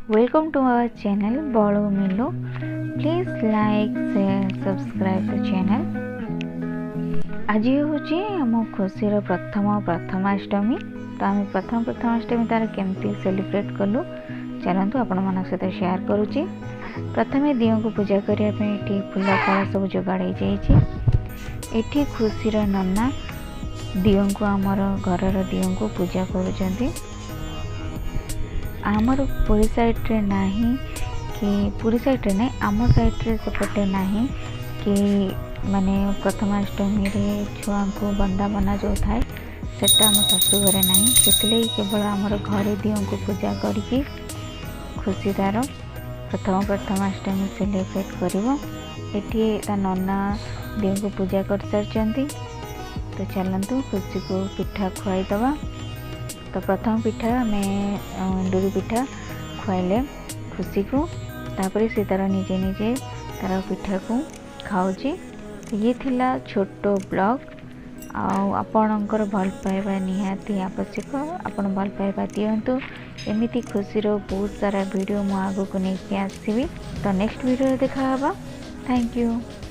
Welcome to our channel Bolu Milu. Please like, share, subscribe the channel. आज हूँ आम खुशी प्रथमाष्टमी। तो आम प्रथमाष्टमी तार केमती सेलिब्रेट कलु चलतु आपण मान सहित शेयर करुच्ची। प्रथमे दियों को पूजा करने फूल फल सब जोगाड़ एठी खुशी नन्ना दियों को आमर घर दियों को पूजा करुँच। आमर पुरी साइड रे नहीं कि पुरी साइड रे नहीं आम साइड रे सेपटे नहीं कि माने प्रथमाष्टमी रे छुआ को बंदा बना जो थाए सेटा आम शाशु घरे नहीं से केवल आमर घरे दियों को पूजा करके खुशी तार प्रथमाष्टमी सेलिब्रेट करिवो। एठी ता नन्ना दियों को पूजा कर सारचंती। तो चलतु खुशी को पिठा खुआई दवा। तो प्रथम पिठा में एंडुरी पिठा खुआइले खुशी को तापर से तार निजे निजे तार पिठा को खाऊची। तो ये थिला छोटो ब्लॉग आपणकर भल पाइबा निहाती आवश्यक। आपण भल पाइबा दियंतु एमिति खुशी रो बहुत सारा वीडियो मु आगो को लेके आसीबी। तो नेक्स्ट वीडियो देखा हबा। Thank you.